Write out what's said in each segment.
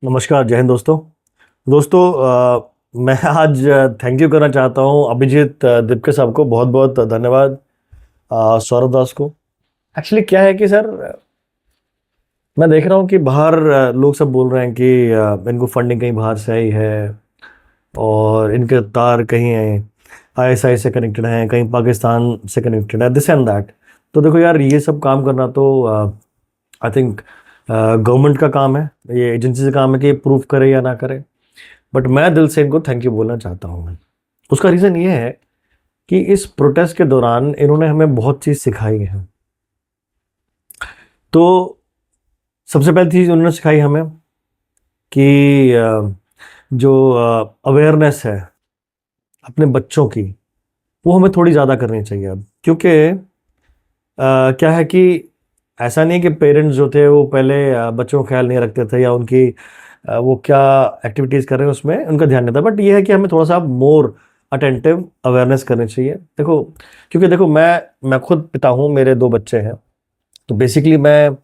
नमस्कार, जय हिंद दोस्तों। दोस्तों, मैं आज थैंक यू करना चाहता हूँ अभिजीत दिपके साहब को। बहुत बहुत धन्यवाद। सौरभ दास को। एक्चुअली क्या है कि सर, मैं देख रहा हूँ कि बाहर लोग सब बोल रहे हैं कि इनको फंडिंग कहीं बाहर से आई है और इनके तार कहीं आईएसआई से कनेक्टेड हैं, कहीं पाकिस्तान से कनेक्टेड है, दिस एंड दैट। तो देखो यार, ये सब काम करना तो आई थिंक गवर्नमेंट का काम है, ये एजेंसी का काम है कि प्रूफ करे या ना करे। बट मैं दिल से इनको थैंक यू बोलना चाहता हूँ। उसका रीज़न ये है कि इस प्रोटेस्ट के दौरान इन्होंने हमें बहुत चीज़ सिखाई है। तो सबसे पहली चीज़ उन्होंने सिखाई हमें कि जो अवेयरनेस है अपने बच्चों की, वो हमें थोड़ी ज़्यादा करनी चाहिए अब। क्योंकि क्या है कि ऐसा नहीं कि पेरेंट्स जो थे वो पहले बच्चों का ख्याल नहीं रखते थे या उनकी वो क्या एक्टिविटीज़ कर रहे हैं उसमें उनका ध्यान नहीं था। बट ये है कि हमें थोड़ा सा मोर अटेंटिव अवेयरनेस करनी चाहिए। देखो, क्योंकि देखो, मैं खुद पिता हूँ, मेरे दो बच्चे हैं। तो बेसिकली मैं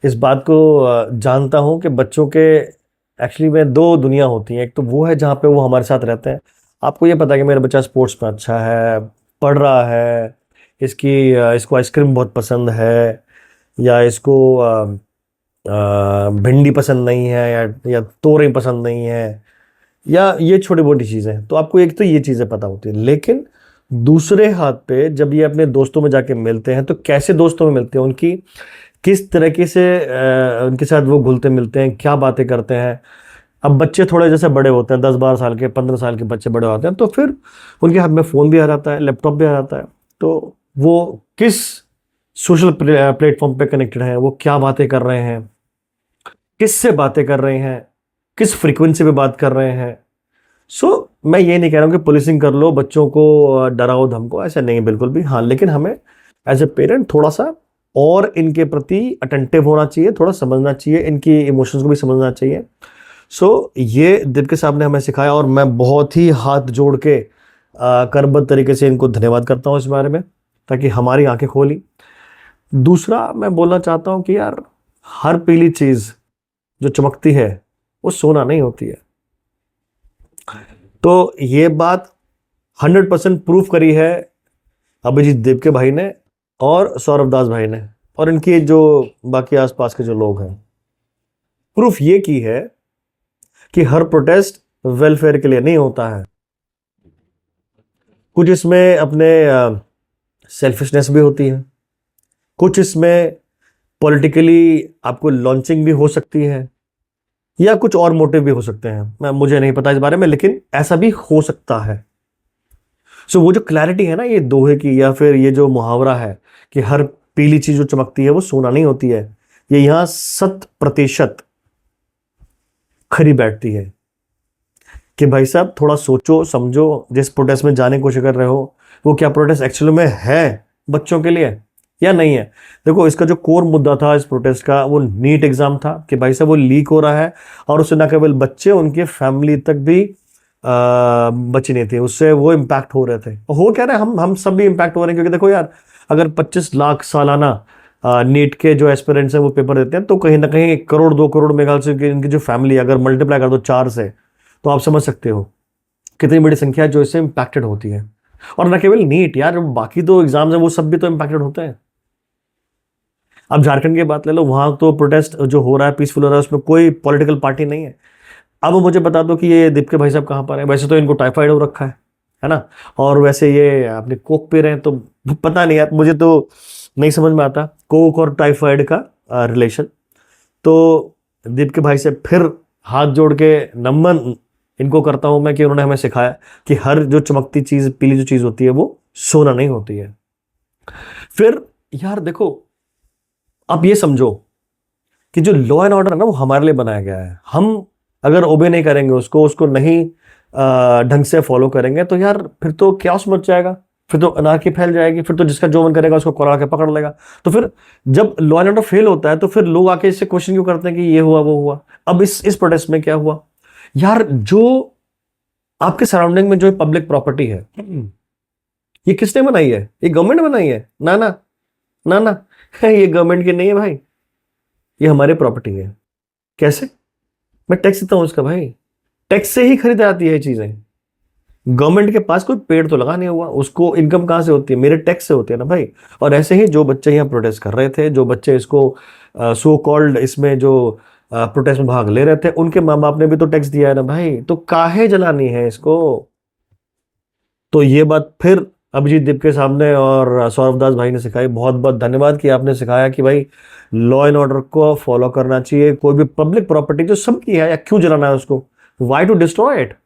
इस बात को जानता हूँ कि बच्चों के एक्चुअली में दो दुनिया होती हैं। एक तो वो है जहाँ पे वो हमारे साथ रहते हैं। आपको ये पता है कि मेरा बच्चा स्पोर्ट्स में अच्छा है, पढ़ रहा है, इसको आइसक्रीम बहुत पसंद है, या इसको भिंडी पसंद नहीं है, या तोरई पसंद नहीं है, या ये छोटी मोटी चीज़ें। तो आपको एक तो ये चीज़ें पता होती है। लेकिन दूसरे हाथ पे जब ये अपने दोस्तों में जाके मिलते हैं तो कैसे दोस्तों में मिलते हैं, उनकी किस तरीके से उनके साथ वो घुलते मिलते हैं, क्या बातें करते हैं। अब बच्चे थोड़े जैसे बड़े होते हैं, 10-12 साल के, 15 साल के बच्चे बड़े होते हैं, तो फिर उनके हाथ में फ़ोन भी आ जाता है, लैपटॉप भी आ जाता है। तो वो किस सोशल प्लेटफॉर्म पे कनेक्टेड हैं, वो क्या बातें कर रहे हैं, किससे बातें कर रहे हैं, किस फ्रीक्वेंसी पे बात कर रहे हैं। सो मैं ये नहीं कह रहा हूँ कि पुलिसिंग कर लो, बच्चों को डराओ धमको, ऐसा नहीं है बिल्कुल भी। हाँ, लेकिन हमें एज ए पेरेंट थोड़ा सा और इनके प्रति अटेंटिव होना चाहिए, थोड़ा समझना चाहिए, इनकी इमोशंस को भी समझना चाहिए। सो ये दिव्य साहब ने हमें सिखाया और मैं बहुत ही हाथ जोड़ के करबद्ध तरीके से इनको धन्यवाद करता हूँ इस बारे में, ताकि हमारी आंखें खोली। दूसरा मैं बोलना चाहता हूँ कि यार, हर पीली चीज़ जो चमकती है वो सोना नहीं होती है। तो ये बात 100% प्रूफ करी है अभिजीत देव के भाई ने और सौरभ दास भाई ने और इनके जो बाकी आसपास के जो लोग हैं। प्रूफ ये की है कि हर प्रोटेस्ट वेलफेयर के लिए नहीं होता है। कुछ इसमें अपने सेल्फिशनेस भी होती है, कुछ इसमें पॉलिटिकली आपको लॉन्चिंग भी हो सकती है, या कुछ और मोटिव भी हो सकते हैं। मुझे नहीं पता इस बारे में, लेकिन ऐसा भी हो सकता है। सो वो जो क्लैरिटी है ना ये दोहे की, या फिर ये जो मुहावरा है कि हर पीली चीज जो चमकती है वो सोना नहीं होती है, ये यहां 100% खरी बैठती है। कि भाई साहब, थोड़ा सोचो समझो, जिस प्रोटेस्ट में जाने की कोशिश कर रहे हो वो क्या प्रोटेस्ट एक्चुअली में है बच्चों के लिए या नहीं है। देखो, इसका जो कोर मुद्दा था इस प्रोटेस्ट का, वो नीट एग्जाम था कि भाई साहब वो लीक हो रहा है और उससे न केवल बच्चे, उनके फैमिली तक भी बची नहीं थी, उससे वो इम्पैक्ट हो रहे थे। और हो क्या रहा है, हम सब भी इम्पैक्ट हो रहे हैं। क्योंकि देखो यार, अगर 25 लाख सालाना नीट के जो एस्पिरेंट्स हैं वो पेपर देते हैं, तो कहीं ना कहीं 1 करोड़ 2 करोड़ मेरे ख्याल से इनकी जो फैमिली, अगर मल्टीप्लाई कर दो 4 से, तो आप समझ सकते हो कितनी बड़ी संख्या है जो इससे इम्पैक्टेड होती है। और न केवल नीट यार, बाकी तो एग्जाम्स हैं वो सब भी तो इम्पैक्टेड होते हैं। अब झारखंड की बात ले लो, वहां तो प्रोटेस्ट जो हो रहा है पीसफुल हो रहा है, उसमें कोई पॉलिटिकल पार्टी नहीं है। अब मुझे बता दो कि ये दीप के भाई साहब कहाँ पर हैं। वैसे तो इनको टाइफाइड हो रखा है ना, और वैसे ये अपने कोक पी रहे हैं। तो पता नहीं यार, मुझे तो नहीं समझ में आता कोक और टाइफाइड का रिलेशन। तो दीप के भाई से फिर हाथ जोड़ के नमन इनको करता हूं मैं कि उन्होंने हमें सिखाया कि हर जो चमकती चीज, पीली जो चीज होती है वो सोना नहीं होती है। फिर यार देखो, आप ये समझो कि जो लॉ एंड ऑर्डर है ना वो हमारे लिए बनाया गया है। हम अगर ओबे नहीं करेंगे उसको उसको नहीं ढंग से फॉलो करेंगे, तो यार फिर तो क्या मच जाएगा, फिर तो अनार्की फैल जाएगी, फिर तो जिसका जो मन करेगा उसको कोरा के पकड़ लेगा। तो फिर जब लॉ एंड ऑर्डर फेल होता है तो फिर लोग आके इससे क्वेश्चन क्यों करते हैं कि ये हुआ वो हुआ। अब इस प्रोटेस्ट में क्या हुआ यार, जो आपके सराउंडिंग में जो पब्लिक प्रॉपर्टी है, ये किसने बनाई है? ये गवर्नमेंट बनाई है? ना ना, ना ना, ये गवर्नमेंट की नहीं है भाई, ये हमारी प्रॉपर्टी है। कैसे? मैं टैक्स देता हूँ उसका भाई, टैक्स से ही खरीद आती है ये चीजें। गवर्नमेंट के पास कोई पेड़ तो लगा नहीं हुआ, उसको इनकम कहाँ से होती है? मेरे टैक्स से होती है ना भाई। और ऐसे ही जो बच्चे यहाँ प्रोटेस्ट कर रहे थे, जो बच्चे इसको सो कॉल्ड इसमें जो प्रोटेस्ट में भाग ले रहे थे, उनके माँ बाप ने भी तो टैक्स दिया है ना भाई, तो काहे जलानी है इसको? तो ये बात फिर अभिजीत दीप के सामने और सौरभ दास भाई ने सिखाई। बहुत बहुत धन्यवाद कि आपने सिखाया कि भाई लॉ एंड ऑर्डर को फॉलो करना चाहिए। कोई भी पब्लिक प्रॉपर्टी जो सबकी है, या क्यों जलाना है उसको? Why to destroy it?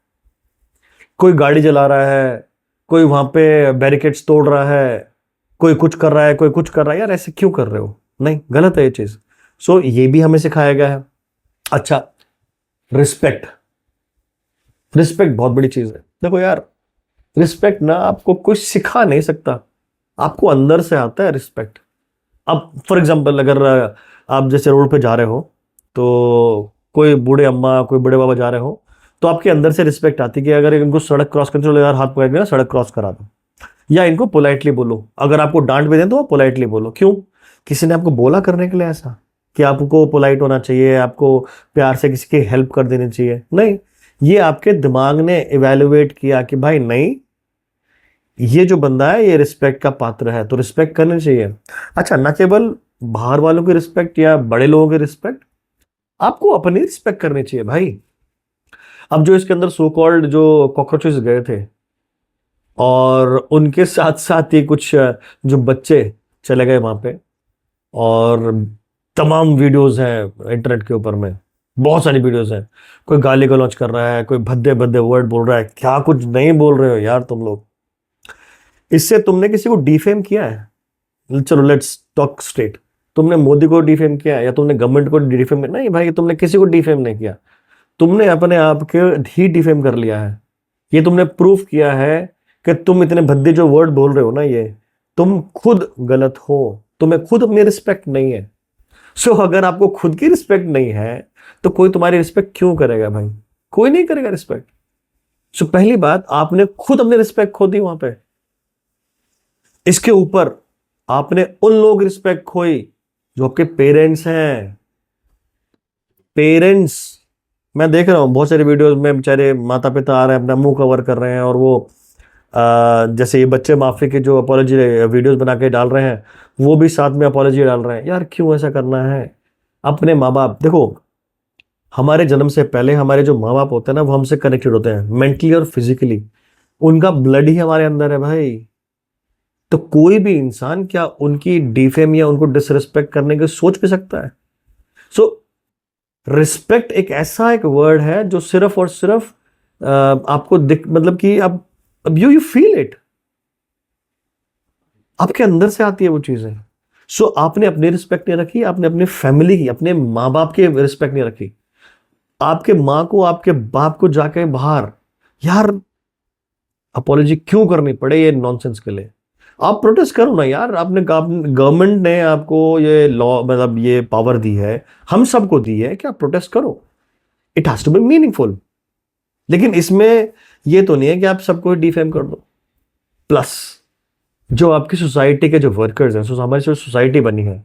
कोई गाड़ी जला रहा है, कोई वहां पे बैरिकेड्स तोड़ रहा है, कोई कुछ कर रहा है, कोई कुछ कर रहा है, यार ऐसे क्यों कर रहे हो? नहीं, गलत है ये चीज। सो ये भी हमें सिखाया गया है। अच्छा, रिस्पेक्ट। रिस्पेक्ट बहुत बड़ी चीज है। देखो यार, रिस्पेक्ट ना आपको कोई सिखा नहीं सकता, आपको अंदर से आता है रिस्पेक्ट। अब फॉर एग्जांपल, अगर आप जैसे रोड पे जा रहे हो, तो कोई बूढ़े अम्मा, कोई बड़े बाबा जा रहे हो, तो आपके अंदर से रिस्पेक्ट आती है कि अगर इनको सड़क क्रॉस करते चलो यार, हाथ पकड़ के ना सड़क क्रॉस करा दो, या इनको पोलाइटली बोलो। अगर आपको डांट भी दें तो आप पोलाइटली बोलो। क्यों? किसी ने आपको बोला करने के लिए ऐसा कि आपको पोलाइट होना चाहिए, आपको प्यार से किसी की हेल्प कर देनी चाहिए? नहीं, ये आपके दिमाग ने इवेल्युएट किया कि भाई नहीं, ये जो बंदा है ये रिस्पेक्ट का पात्र है, तो रिस्पेक्ट करनी चाहिए। अच्छा, ना केवल बाहर वालों की रिस्पेक्ट या बड़े लोगों की रिस्पेक्ट, आपको अपनी रिस्पेक्ट करनी चाहिए भाई। अब जो इसके अंदर सो कॉल्ड जो कॉकरोचेस गए थे, और उनके साथ साथ ही कुछ जो बच्चे चले गए वहां पे, और तमाम वीडियोस हैं इंटरनेट के ऊपर में, बहुत सारी वीडियोस हैं। कोई गाली गलौज कर रहा है, कोई भद्दे भद्दे वर्ड बोल रहा है, क्या कुछ नहीं बोल रहे हो यार तुम लोग? इससे तुमने किसी को डिफेम किया है? चलो लेट्स टॉक स्ट्रेट। तुमने मोदी को डिफेम किया है, या तुमने गवर्नमेंट को डिफेम? नहीं भाई, तुमने किसी को डिफेम नहीं किया, तुमने अपने आप के ही डिफेम कर लिया है। ये तुमने प्रूफ किया है कि तुम इतने भद्दे जो वर्ड बोल रहे हो ना, ये तुम खुद गलत हो, तुम्हें खुद अपनी रिस्पेक्ट नहीं है। सो अगर आपको खुद की रिस्पेक्ट नहीं है, तो कोई तुम्हारी रिस्पेक्ट क्यों करेगा भाई? कोई नहीं करेगा रिस्पेक्ट। सो पहली बात, आपने खुद अपनी रिस्पेक्ट खो दी वहां पे। इसके ऊपर आपने उन लोगों की रिस्पेक्ट खोई जो आपके पेरेंट्स हैं। पेरेंट्स, मैं देख रहा हूं बहुत सारे वीडियोस में बेचारे माता पिता आ रहे हैं, अपना मुंह कवर कर रहे हैं, और वो जैसे ये बच्चे माफी के जो अपॉलॉजी वीडियोस बना के डाल रहे हैं, वो भी साथ में अपॉलॉजी डाल रहे हैं। यार क्यों ऐसा करना है? अपने माँ बाप, देखो, हमारे जन्म से पहले हमारे जो माँ बाप होते हैं ना, वो हमसे कनेक्टेड होते हैं मेंटली और फिजिकली। उनका ब्लड ही हमारे अंदर है भाई। तो कोई भी इंसान क्या उनकी डिफेम या उनको डिसरिस्पेक्ट करने की सोच भी सकता है? सो रिस्पेक्ट एक ऐसा एक वर्ड है जो सिर्फ और सिर्फ आपको दिख, मतलब कि आप अब यू फील इट, आपके अंदर से आती है वो चीजें। सो आपने अपनी रिस्पेक्ट नहीं रखी, आपने अपनी फैमिली की, अपने माँ बाप की रिस्पेक्ट नहीं रखी। आपके माँ को, आपके बाप को जाके बाहर यार अपॉलॉजी क्यों करनी पड़े ये नॉनसेंस के लिए? आप प्रोटेस्ट करो ना यार। आपने गवर्नमेंट ने आपको ये लॉ, मतलब ये पावर दी है, हम सबको दी है कि आप प्रोटेस्ट करो। It has to be meaningful. लेकिन इसमें ये तो नहीं है कि आप सबको डिफेम कर दो। प्लस जो आपकी सोसाइटी के जो वर्कर्स हैं, हमारी जो सोसाइटी बनी है,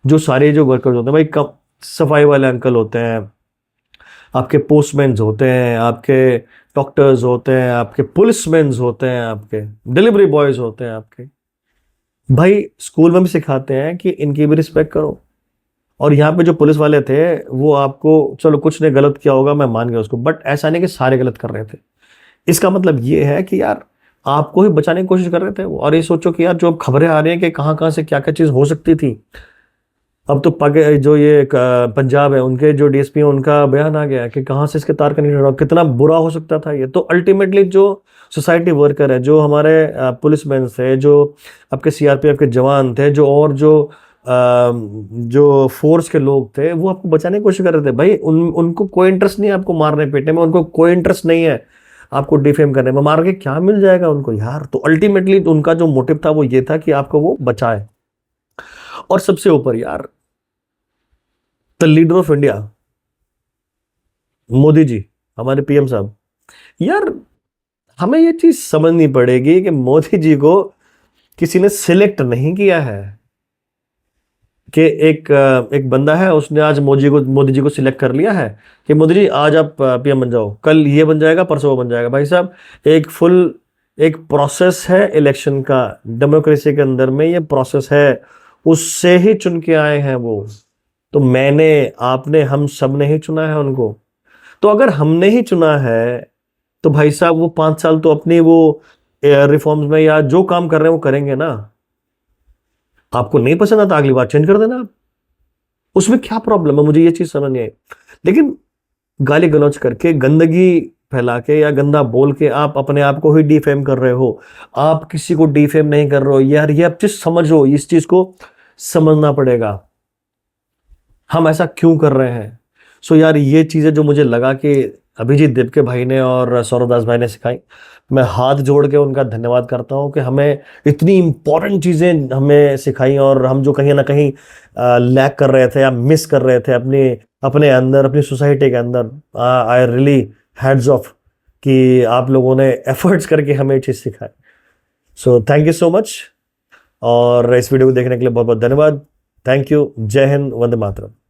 जो सारे जो वर्कर्स होते हैं भाई, कम सफाई वाले अंकल होते हैं, आपके पोस्टमैन होते हैं, आपके डॉक्टर्स होते हैं, आपके पुलिसमैन होते हैं, आपके डिलीवरी बॉयज होते हैं, आपके भाई स्कूल में भी सिखाते हैं कि इनकी भी रिस्पेक्ट करो। और यहाँ पे जो पुलिस वाले थे, वो आपको, चलो कुछ ने गलत किया होगा, मैं मान गया उसको, बट ऐसा नहीं कि सारे गलत कर रहे थे। इसका मतलब ये है कि यार आपको ही बचाने की कोशिश कर रहे थे वो। और ये सोचो कि यार जो अब खबरें आ रही हैं कि कहाँ कहाँ से क्या क्या चीज़ हो सकती थी, अब तो जो ये पंजाब है, उनके जो डीएसपी हैं, उनका बयान आ गया कि कहाँ से इसके तार कनेक्टेड हो, कितना बुरा हो सकता था ये। तो अल्टीमेटली जो सोसाइटी वर्कर है, जो हमारे पुलिसमैन थे, जो आपके सीआरपीएफ के जवान थे, जो और जो फोर्स के लोग थे, वो आपको बचाने की कोशिश कर रहे थे भाई। उनको कोई इंटरेस्ट नहीं है आपको मारने पीटने में, उनको कोई इंटरेस्ट नहीं है आपको डिफेम करने में। मार के क्या मिल जाएगा उनको यार? तो अल्टीमेटली उनका जो मोटिव था वो ये था कि आपको वो बचाए। और सबसे ऊपर यार, the leader of India Modi ji, हमारे पीएम साहब, यार हमें ये चीज समझनी पड़ेगी कि मोदी जी को किसी ने सिलेक्ट नहीं किया है। कि एक बंदा है, उसने आज मोदी जी को सिलेक्ट कर लिया है कि मोदी जी आज आप पीएम बन जाओ, कल ये बन जाएगा, परसों वो बन जाएगा। भाई साहब, एक प्रोसेस है इलेक्शन का, डेमोक्रेसी के अंदर में ये प्रोसेस है, उससे ही चुन के आए हैं वो। तो मैंने, आपने, हम सब ने ही चुना है उनको। तो अगर हमने ही चुना है तो भाई साहब वो 5 साल तो अपनी वो रिफॉर्म्स में या जो काम कर रहे हैं वो करेंगे ना। आपको नहीं पसंद आता, अगली बार चेंज कर देना आप, उसमें क्या प्रॉब्लम है? मुझे ये चीज समझ नहीं आई। लेकिन गाली गलौज करके, गंदगी फैला के या गंदा बोल के आप अपने आप को ही डिफेम कर रहे हो। आप किसी को डिफेम नहीं कर रहे हो यार, ये आप चीज समझो, इस चीज को समझना पड़ेगा हम ऐसा क्यों कर रहे हैं। सो यार, ये चीजें जो मुझे लगा कि अभिजीत देवके भाई ने और सौरभ दास भाई ने सिखाई, मैं हाथ जोड़ के उनका धन्यवाद करता हूँ कि हमें इतनी इंपॉर्टेंट चीजें हमें सिखाई, और हम जो कहीं ना कहीं लैक कर रहे थे या मिस कर रहे थे अपने अपने अंदर, अपनी सोसाइटी के अंदर, आई रियली हैड्स ऑफ कि आप लोगों ने एफर्ट्स करके हमें ये चीज़ सिखाई। So thank you so much, और इस वीडियो को देखने के लिए बहुत बहुत धन्यवाद। Thank you. जय हिंद, वंदे मातरम।